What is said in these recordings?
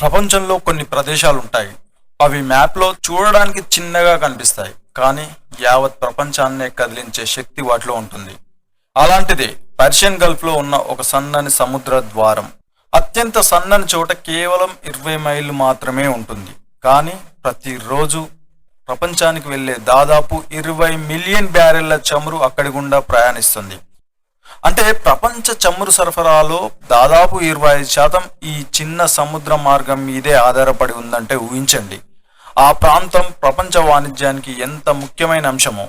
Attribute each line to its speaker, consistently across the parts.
Speaker 1: ప్రపంచంలో కొన్ని ప్రదేశాలు ఉంటాయి. అవి మ్యాప్లో చూడడానికి చిన్నగా కనిపిస్తాయి, కానీ యావత్ ప్రపంచాన్నే కదిలించే శక్తి వాటిలో ఉంటుంది. అలాంటిదే పర్షియన్ గల్ఫ్లో ఉన్న ఒక సన్నని సముద్ర ద్వారం. అత్యంత సన్నని చోట కేవలం 20 మైళ్ళు మాత్రమే ఉంటుంది, కానీ ప్రతిరోజు ప్రపంచానికి వెళ్లే దాదాపు 20 మిలియన్ బ్యారెళ్ల చమురు అక్కడి గుండా ప్రయాణిస్తుంది. అంటే ప్రపంచ చమురు సరఫరాలో దాదాపు 25% ఈ చిన్న సముద్ర మార్గం మీదే ఆధారపడి ఉందంటే ఊహించండి. ఆ ప్రాంతం ప్రపంచ వాణిజ్యానికి ఎంత ముఖ్యమైన అంశమో.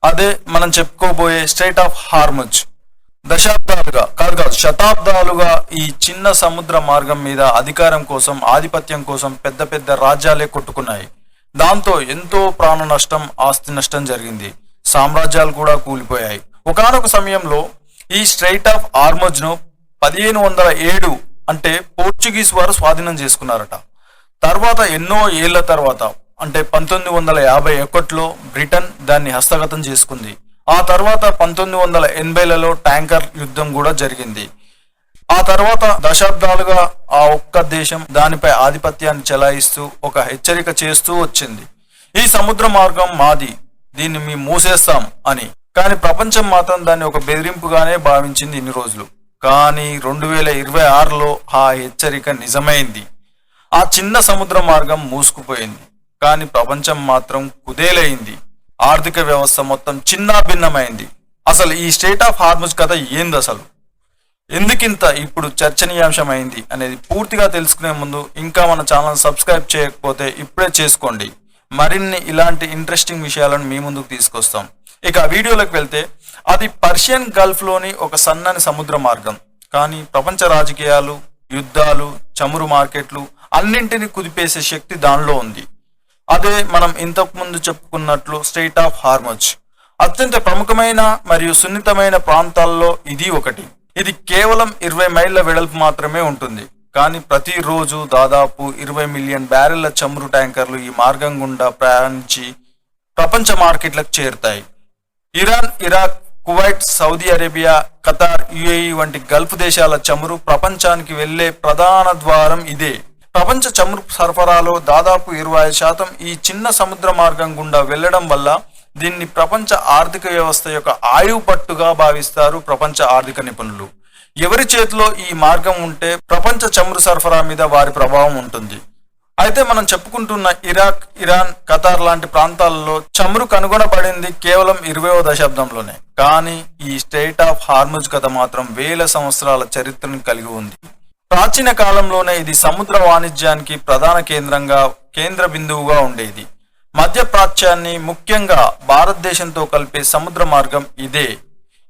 Speaker 1: అదే మనం చెప్పుకోబోయే స్ట్రెయిట్ ఆఫ్ హార్ముజ్. శతాబ్దాలుగా ఈ చిన్న సముద్ర మార్గం మీద అధికారం కోసం, ఆధిపత్యం కోసం పెద్ద పెద్ద రాజ్యాలే కొట్టుకున్నాయి. దాంతో ఎంతో ప్రాణ నష్టం, ఆస్తి నష్టం జరిగింది. సామ్రాజ్యాలు కూడా కూలిపోయాయి. ఒకానొక సమయంలో ఈ స్ట్రెయిట్ ఆఫ్ హార్ముజ్ ను 1507 అంటే పోర్చుగీస్ వారు స్వాధీనం చేసుకున్నారట. తర్వాత ఎన్నో ఏళ్ల తర్వాత అంటే 1951లో బ్రిటన్ దాన్ని హస్తగతం చేసుకుంది. ఆ తర్వాత 1980లలో ట్యాంకర్ యుద్ధం కూడా జరిగింది. ఆ తర్వాత దశాబ్దాలుగా ఆ ఒక్క దేశం దానిపై ఆధిపత్యాన్ని చెలాయిస్తూ ఒక హెచ్చరిక చేస్తూ వచ్చింది. ఈ సముద్ర మార్గం మాది, దీన్ని మేము మూసేస్తాం అని. కానీ ప్రపంచం మాత్రం దాన్ని ఒక బెదిరింపుగానే భావించింది ఇన్ని రోజులు. కానీ 2026లో ఆ హెచ్చరిక నిజమైంది. ఆ చిన్న సముద్ర మార్గం మూసుకుపోయింది, కానీ ప్రపంచం మాత్రం కుదేలైంది. ఆర్థిక వ్యవస్థ మొత్తం చిన్నాభిన్నమైంది. అసలు ఈ స్ట్రెయిట్ ఆఫ్ హార్ముజ్ కథ ఏంది, అసలు ఎందుకింత ఇప్పుడు చర్చనీయాంశమైంది అనేది పూర్తిగా తెలుసుకునే ముందు ఇంకా మన ఛానల్ సబ్స్క్రైబ్ చేయకపోతే ఇప్పుడే చేసుకోండి. మరిన్ని ఇలాంటి ఇంట్రెస్టింగ్ విషయాలను మీ ముందుకు తీసుకొస్తాం. ఇక వీడియోలోకి వెళ్తే, అది పర్షియన్ గల్ఫ్ లోని ఒక సన్నని సముద్ర మార్గం. కానీ ప్రపంచ రాజకీయాలు, యుద్ధాలు, చమురు మార్కెట్లు అన్నింటినీ కుదిపేసే శక్తి దానిలో ఉంది. అదే మనం ఇంతకు ముందు చెప్పుకున్నట్లు స్ట్రెయిట్ ఆఫ్ హార్ముజ్. అత్యంత ప్రముఖమైన మరియు సున్నితమైన ప్రాంతాల్లో ఇది ఒకటి. ఇది కేవలం 20 మైళ్ళ వెడల్పు మాత్రమే ఉంటుంది, కానీ ప్రతిరోజు దాదాపు 20 మిలియన్ బ్యారెళ్ల చమురు ట్యాంకర్లు ఈ మార్గం గుండా ప్రయాణించి ప్రపంచ మార్కెట్లకు చేరుతాయి. Iran, Iraq, Kuwait, Saudi Arabia, Qatar, UAE వంటి గల్ఫ్ దేశాల చమురు ప్రపంచానికి వెళ్లే ప్రధాన ద్వారం ఇదే. ప్రపంచ చమురు సరఫరాలో దాదాపు 25% ఈ చిన్న సముద్ర మార్గం గుండా వెళ్లడం వల్ల దీన్ని ప్రపంచ ఆర్థిక వ్యవస్థ యొక్క ఆయువు పట్టుగా భావిస్తారు ప్రపంచ ఆర్థిక నిపుణులు. ఎవరి చేతిలో ఈ మార్గం ఉంటే ప్రపంచ చమురు సరఫరా మీద వారి ప్రభావం ఉంటుంది. అయితే మనం చెప్పుకుంటున్న ఇరాక్, ఇరాన్, ఖతార్ లాంటి ప్రాంతాలలో చమురు కనుగొనబడింది కేవలం 20వ దశాబ్దంలోనే. కానీ ఈ స్ట్రెయిట్ ఆఫ్ హార్ముజ్ కథ మాత్రం వేల సంవత్సరాల చరిత్రను కలిగి ఉంది. ప్రాచీన కాలంలోనే ఇది సముద్ర వాణిజ్యానికి ప్రధాన కేంద్ర బిందువుగా ఉండేది. మధ్య ప్రాచ్యాన్ని, ముఖ్యంగా భారతదేశంతో కలిపే సముద్ర మార్గం ఇదే.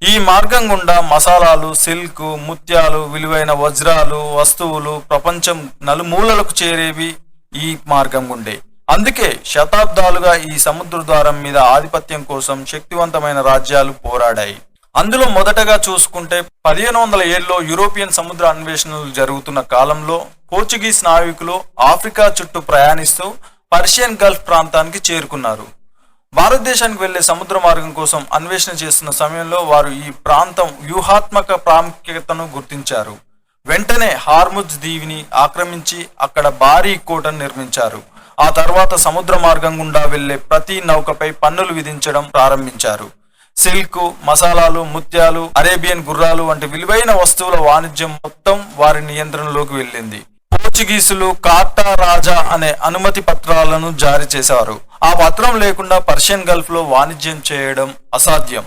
Speaker 1: ఈ మార్గం గుండా మసాలాలు, సిల్క్, ముత్యాలు, విలువైన వజ్రాలు, వస్తువులు ప్రపంచం నలుమూలలకు చేరేవి ఈ మార్గం గుండే. అందుకే శతాబ్దాలుగా ఈ సముద్ర ద్వారం మీద ఆధిపత్యం కోసం శక్తివంతమైన రాజ్యాలు పోరాడాయి. అందులో మొదటగా చూసుకుంటే 1507లో యూరోపియన్ సముద్ర అన్వేషణలు జరుగుతున్న కాలంలో పోర్చుగీస్ నావికులు ఆఫ్రికా చుట్టూ ప్రయాణిస్తూ పర్షియన్ గల్ఫ్ ప్రాంతానికి చేరుకున్నారు. భారతదేశానికి వెళ్లే సముద్ర మార్గం కోసం అన్వేషణ చేస్తున్న సమయంలో వారు ఈ ప్రాంతం వ్యూహాత్మక ప్రాముఖ్యతను గుర్తించారు. వెంటనే హార్ముజ్ దీవిని ఆక్రమించి అక్కడ భారీ కోటను నిర్మించారు. ఆ తర్వాత సముద్ర మార్గం గుండా వెళ్లే ప్రతి నౌకపై పన్నులు విధించడం ప్రారంభించారు. సిల్క్, మసాలాలు, ముత్యాలు, అరేబియన్ గుర్రాలు వంటి విలువైన వస్తువుల వాణిజ్యం మొత్తం వారి నియంత్రణలోకి వెళ్ళింది. పోర్చుగీసులు కార్టా రాజా అనే అనుమతి పత్రాలను జారీ చేశారు. ఆ పత్రం లేకుండా పర్షియన్ గల్ఫ్ లో వాణిజ్యం చేయడం అసాధ్యం.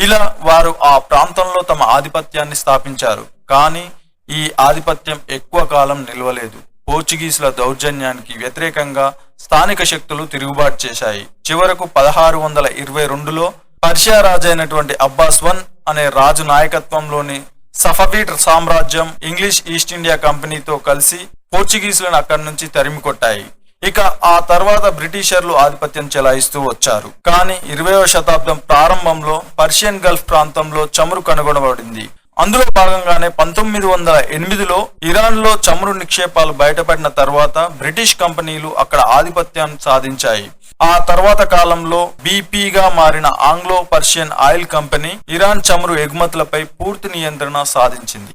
Speaker 1: ఇలా వారు ఆ ప్రాంతంలో తమ ఆధిపత్యాన్ని స్థాపించారు. కానీ ఈ ఆధిపత్యం ఎక్కువ కాలం నిలవలేదు. పోర్చుగీసుల దౌర్జన్యానికి వ్యతిరేకంగా స్థానిక శక్తులు తిరుగుబాటు చేశాయి. చివరకు 1622లో పర్షియా రాజు అయినటువంటి అబ్బాస్ I అనే రాజు నాయకత్వంలోని సఫవీడ్ సామ్రాజ్యం ఇంగ్లీష్ ఈస్ట్ ఇండియా కంపెనీతో కలిసి పోర్చుగీసులను అక్కడి నుంచి తరిమి కొట్టాయి. ఇక ఆ తర్వాత బ్రిటిషర్లు ఆధిపత్యం చెలాయిస్తూ వచ్చారు. కానీ 20వ శతాబ్దం ప్రారంభంలో పర్షియన్ గల్ఫ్ ప్రాంతంలో చమురు కనుగొనబడింది. అందులో భాగంగానే 1908లో ఇరాన్ లో చమురు నిక్షేపాలు బయటపడిన తర్వాత బ్రిటిష్ కంపెనీలు అక్కడ ఆధిపత్యాన్ని సాధించాయి. ఆ తర్వాత కాలంలో బీపీగా మారిన Anglo Persian oil company Iran చమురు ఎగుమతులపై పూర్తి నియంత్రణ సాధించింది.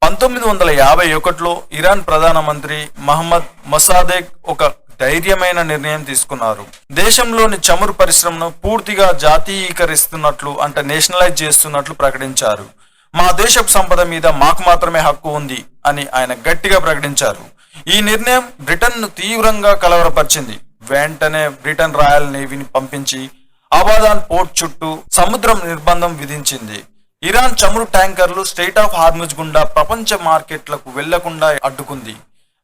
Speaker 1: 1951లో ఇరాన్ ప్రధానమంత్రి మహమ్మద్ మొసాదెక్ ఒక ధైర్యమైన నిర్ణయం తీసుకున్నారు. దేశంలోని చమురు పరిశ్రమను పూర్తిగా జాతీయీకరిస్తున్నట్లు అంటే నేషనలైజ్ చేస్తున్నట్లు ప్రకటించారు. మా దేశపు సంపద మీద మాకు మాత్రమే హక్కు ఉంది అని ఆయన గట్టిగా ప్రకటించారు. ఈ నిర్ణయం బ్రిటన్ను తీవ్రంగా కలవరపరిచింది. వెంటనే బ్రిటన్ రాయల్ నేవీని పంపించి అబాదాన్ పోర్ట్ చుట్టూ సముద్రం నిర్బంధం విధించింది. ఇరాన్ చమురు ట్యాంకర్లు స్ట్రెయిట్ ఆఫ్ హార్ముజ్ గుండా ప్రపంచ మార్కెట్లకు వెళ్లకుండా అడ్డుకుంది.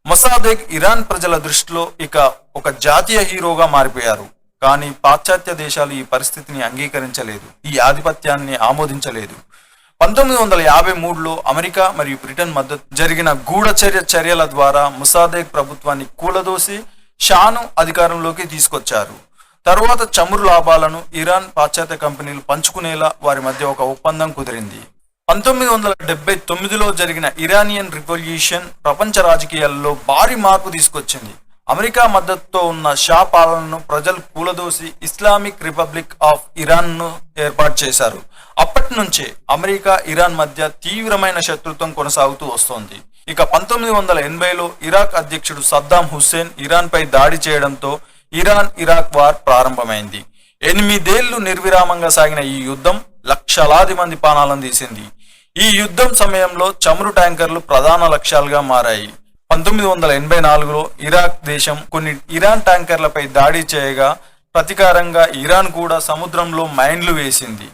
Speaker 1: మొసాదెక్ ఇరాన్ ప్రజల దృష్టిలో ఇక ఒక జాతీయ హీరోగా మారిపోయారు. కానీ పాశ్చాత్య దేశాలు ఈ పరిస్థితిని అంగీకరించలేదు, ఈ ఆధిపత్యాన్ని ఆమోదించలేదు. 1953లో అమెరికా మరియు బ్రిటన్ మధ్య జరిగిన గూఢచర్య చర్యల ద్వారా మొసాదెక్ ప్రభుత్వాన్ని కూలదోసి షాను అధికారంలోకి తీసుకొచ్చారు. తరువాత చమురు లాభాలను ఇరాన్ పాశ్చాత్య కంపెనీలు పంచుకునేలా వారి మధ్య ఒక ఒప్పందం కుదిరింది. 1979లో జరిగిన ఇరానియన్ రివల్యూషన్ ప్రపంచ రాజకీయాల్లో భారీ మార్పు తీసుకొచ్చింది. అమెరికా మద్దతుతో ఉన్న షా పాలనను ప్రజలు కూలదోసి ఇస్లామిక్ రిపబ్లిక్ ఆఫ్ ఇరాన్ ను ఏర్పాటు చేశారు. అప్పటి నుంచే అమెరికా ఇరాన్ మధ్య తీవ్రమైన శత్రుత్వం కొనసాగుతూ వస్తోంది. ఇక 1980లో ఇరాక్ అధ్యక్షుడు సద్దాం హుస్సేన్ ఇరాన్ పై దాడి చేయడంతో ఇరాన్ ఇరాక్ వార్ ప్రారంభమైంది. 8 ఏళ్లు నిర్విరామంగా సాగిన ఈ యుద్ధం లక్షలాది మంది ప్రాణాలను తీసింది. ఈ యుద్ధం సమయంలో చమురు ట్యాంకర్లు ప్రధాన లక్ష్యాలుగా మారాయి. 1984లో ఇరాక్ దేశం కొన్ని ఇరాన్ ట్యాంకర్లపై దాడి చేయగా ప్రతీకారంగా ఇరాన్ కూడా సముద్రంలో మైన్లు వేసింది.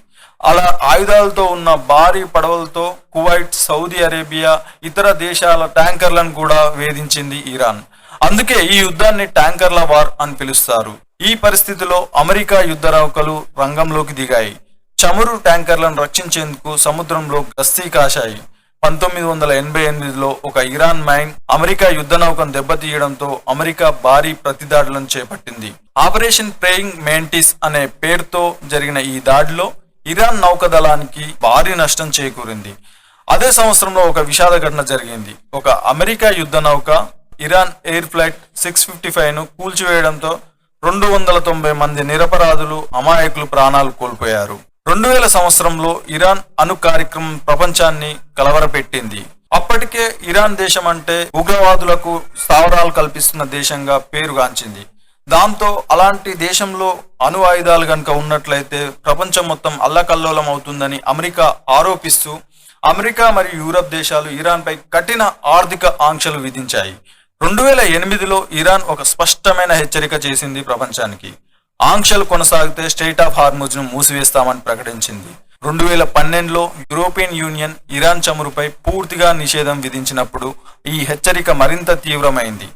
Speaker 1: అలా ఆయుధాలతో ఉన్న భారీ పడవలతో కువైట్, సౌదీ అరేబియా, ఇతర దేశాల ట్యాంకర్లను కూడా వేధించింది ఇరాన్. అందుకే ఈ యుద్ధాన్ని ట్యాంకర్ల వార్ అని పిలుస్తారు. ఈ పరిస్థితిలో అమెరికా యుద్ధ నౌకలు రంగంలోకి దిగాయి. చమురు ట్యాంకర్లను రక్షించేందుకు సముద్రంలో గస్తీ కాశాయి. 1988లో ఒక ఇరాన్ మైన్ అమెరికా యుద్ధ నౌకను దెబ్బతీయడంతో అమెరికా భారీ ప్రతిదాడులను చేపట్టింది. ఆపరేషన్ ప్రేయింగ్ మెంటిస్ అనే పేరుతో జరిగిన ఈ దాడిలో ఇరాన్ నౌకాదళానికి భారీ నష్టం చేకూరింది. అదే సంవత్సరంలో ఒక విషాద ఘటన జరిగింది. ఒక అమెరికా యుద్ధ నౌక ఇరాన్ ఎయిర్ ఫ్లైట్ 655ను కూల్చివేయడంతో 290 మంది నిరపరాధులు, అమాయకులు ప్రాణాలు కోల్పోయారు. 2000 సంవత్సరంలో ఇరాన్ అణు కార్యక్రమం ప్రపంచాన్ని కలవరపెట్టింది. అప్పటికే ఇరాన్ దేశం అంటే ఉగ్రవాదులకు స్థావరాలు కల్పిస్తున్న దేశంగా పేరుగాంచింది. దాంతో అలాంటి దేశంలో అణు ఆయుధాలు కనుక ఉన్నట్లయితే ప్రపంచం మొత్తం అల్లకల్లోలం అవుతుందని అమెరికా ఆరోపిస్తూ అమెరికా మరియు యూరప్ దేశాలు ఇరాన్ పై కఠిన ఆర్థిక ఆంక్షలు విధించాయి. 2008లో ఇరాన్ ఒక స్పష్టమైన హెచ్చరిక చేసింది ప్రపంచానికి. ఆంక్షలు కొనసాగితే స్ట్రెయిట్ ఆఫ్ హార్ముజ్ ను మూసివేస్తామని ప్రకటించింది. 2012లో యూరోపియన్ యూనియన్ ఇరాన్ చమురుపై పూర్తిగా నిషేధం విధించినప్పుడు ఈ హెచ్చరిక మరింత తీవ్రమైంది.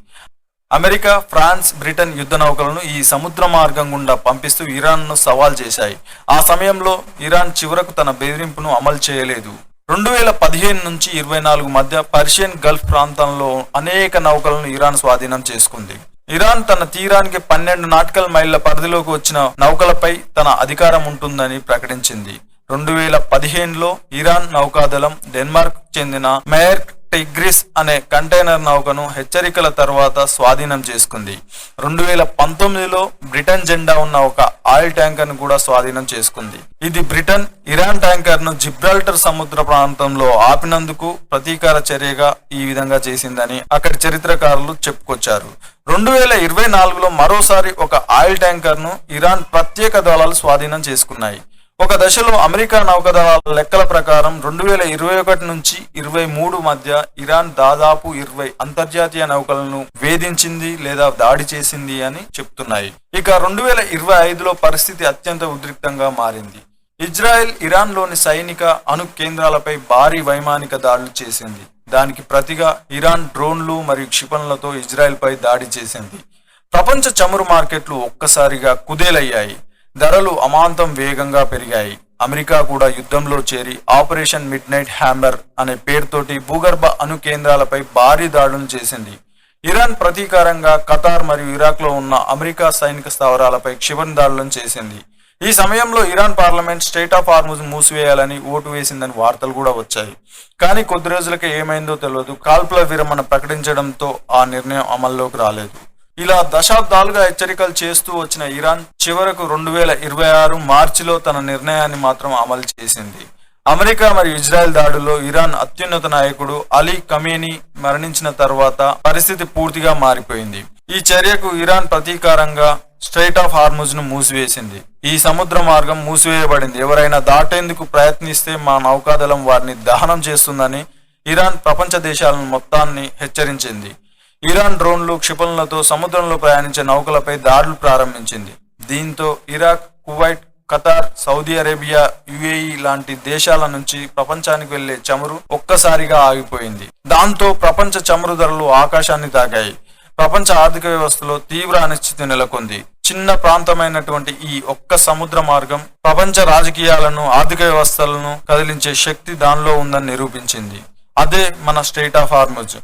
Speaker 1: అమెరికా, ఫ్రాన్స్, బ్రిటన్ యుద్ధ నౌకలను ఈ సముద్ర మార్గం గుండా పంపిస్తూ ఇరాన్ ను సవాల్ చేశాయి. ఆ సమయంలో ఇరాన్ చివరకు తన బెదిరింపును అమలు చేయలేదు. 2015 నుంచి 24 మధ్య పర్షియన్ గల్ఫ్ ప్రాంతంలో అనేక నౌకలను ఇరాన్ స్వాధీనం చేసుకుంది. ఇరాన్ తన తీరానికి 12 నాటికల్ మైళ్ళ పరిధిలోకి వచ్చిన నౌకలపై తన అధికారం ఉంటుందని ప్రకటించింది. 2015లో ఇరాన్ నౌకాదళం డెన్మార్క్ చెందిన మేయర్ టిగ్రిస్ అనే కంటైనర్ నౌకను హెచ్చరికల తర్వాత స్వాధీనం చేసుకుంది. 2019లో బ్రిటన్ జెండా ఉన్న ఒక ఆయిల్ ట్యాంకర్ ను కూడా స్వాధీనం చేసుకుంది. ఇది బ్రిటన్ ఇరాన్ ట్యాంకర్ ను జిబ్రాల్టర్ సముద్ర ప్రాంతంలో ఆపినందుకు ప్రతీకార చర్యగా ఈ విధంగా చేసిందని అక్కడి చరిత్రకారులు చెప్పుకొచ్చారు. 2024లో మరోసారి ఒక ఆయిల్ ట్యాంకర్ ను ఇరాన్ ప్రత్యేక దళాలు స్వాధీనం చేసుకున్నాయి. ఒక దశలో అమెరికా నౌకాదళాల లెక్కల ప్రకారం 2021 నుంచి 23 మధ్య ఇరాన్ దాదాపు 20 అంతర్జాతీయ నౌకలను వేధించింది లేదా దాడి చేసింది అని చెప్తున్నాయి. ఇక 2025లో పరిస్థితి అత్యంత ఉద్రిక్తంగా మారింది. ఇజ్రాయెల్ ఇరాన్ లోని సైనిక అణు కేంద్రాలపై భారీ వైమానిక దాడులు చేసింది. దానికి ప్రతిగా ఇరాన్ డ్రోన్లు మరియు క్షిపణులతో ఇజ్రాయెల్ పై దాడి చేసింది. ప్రపంచ చమురు మార్కెట్లు ఒక్కసారిగా కుదేలయ్యాయి. ధరలు అమాంతం వేగంగా పెరిగాయి. అమెరికా కూడా యుద్ధంలో చేరి ఆపరేషన్ మిడ్ నైట్ హ్యామర్ అనే పేరుతోటి భూగర్భ అణు కేంద్రాలపై భారీ దాడులు చేసింది. ఇరాన్ ప్రతీకారంగా ఖతార్ మరియు ఇరాక్ లో ఉన్న అమెరికా సైనిక స్థావరాలపై క్షిపణి దాడులను చేసింది. ఈ సమయంలో Iran parliament strait of Hormuz మూసివేయాలని ఓటు వేసిందని వార్తలు కూడా వచ్చాయి. కానీ కొద్ది రోజులకే ఏమైందో తెలియదు. కాల్పుల విరమణ ప్రకటించడంతో ఆ నిర్ణయం అమల్లోకి రాలేదు. ఇలా దశాబ్దాలుగా హెచ్చరికలు చేస్తూ వచ్చిన ఇరాన్ చివరకు 2026 మార్చిలో తన నిర్ణయాన్ని మాత్రం అమలు చేసింది. అమెరికా మరియు ఇజ్రాయెల్ దాడుల్లో ఇరాన్ అత్యున్నత నాయకుడు అలీ ఖమేనీ మరణించిన తర్వాత పరిస్థితి పూర్తిగా మారిపోయింది. ఈ చర్యకు ఇరాన్ ప్రతీకారంగా స్ట్రైట్ ఆఫ్ హార్ముజ్ ను మూసివేసింది. ఈ సముద్ర మార్గం మూసివేయబడింది. ఎవరైనా దాటేందుకు ప్రయత్నిస్తే మా నౌకాదళం వారిని దహనం చేస్తుందని ఇరాన్ ప్రపంచ దేశాలను మొత్తాన్ని హెచ్చరించింది. ఇరాన్ డ్రోన్లు, క్షిపణులతో సముద్రంలో ప్రయాణించే నౌకలపై దాడులు ప్రారంభించింది. దీంతో Iraq, Kuwait, Qatar, Saudi Arabia, UAE లాంటి దేశాల నుంచి ప్రపంచానికి వెళ్లే చమురు ఒక్కసారిగా ఆగిపోయింది. దాంతో ప్రపంచ చమురు ధరలు ఆకాశాన్ని తాకాయి. ప్రపంచ ఆర్థిక వ్యవస్థలో తీవ్ర అనిశ్చితి నెలకొంది. చిన్న ప్రాంతమైనటువంటి ఈ ఒక్క సముద్ర మార్గం ప్రపంచ రాజకీయాలను, ఆర్థిక వ్యవస్థలను కదిలించే శక్తి దానిలో ఉందని నిరూపించింది. అదే మన స్ట్రెయిట్ ఆఫ్ హార్ముజ్.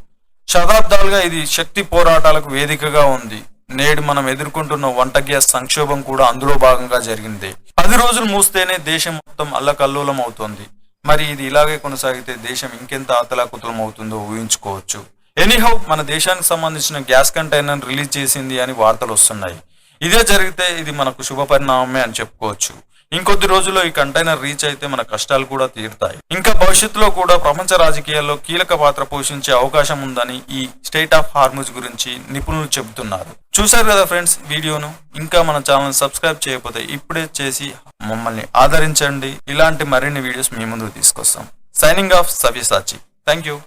Speaker 1: శతాబ్దాలుగా ఇది శక్తి పోరాటాలకు వేదికగా ఉంది. నేడు మనం ఎదుర్కొంటున్న వంట గ్యాస్ సంక్షోభం కూడా అందులో భాగంగా జరిగింది. 10 రోజులు మూస్తేనే దేశం మొత్తం అల్లకల్లోలం అవుతోంది. మరి ఇది ఇలాగే కొనసాగితే దేశం ఇంకెంత అతలాకుతలం అవుతుందో ఊహించుకోవచ్చు. ఎనీహౌ, మన దేశానికి సంబంధించిన గ్యాస్ కంటైనర్ రిలీజ్ చేసింది అని వార్తలు వస్తున్నాయి. ఇదే జరిగితే ఇది మనకు శుభ పరిణామమే అని చెప్పుకోవచ్చు. ఇంకొద్ది రోజుల్లో ఈ కంటైనర్ రీచ్ అయితే మన కష్టాలు కూడా తీరుతాయి. ఇంకా భవిష్యత్తులో కూడా ప్రపంచ రాజకీయాల్లో కీలక పాత్ర పోషించే అవకాశం ఉందని ఈ స్ట్రెయిట్ ఆఫ్ హార్ముజ్ గురించి నిపుణులు చెబుతున్నారు. చూశారు కదా ఫ్రెండ్స్ వీడియోను. ఇంకా మన ఛానల్ సబ్స్క్రైబ్ చేయకపోతే ఇప్పుడే చేసి మమ్మల్ని ఆదరించండి. ఇలాంటి మరిన్ని వీడియోస్ మీ ముందుకు తీసుకొస్తాం. Signing off Savyasachi. Thank you.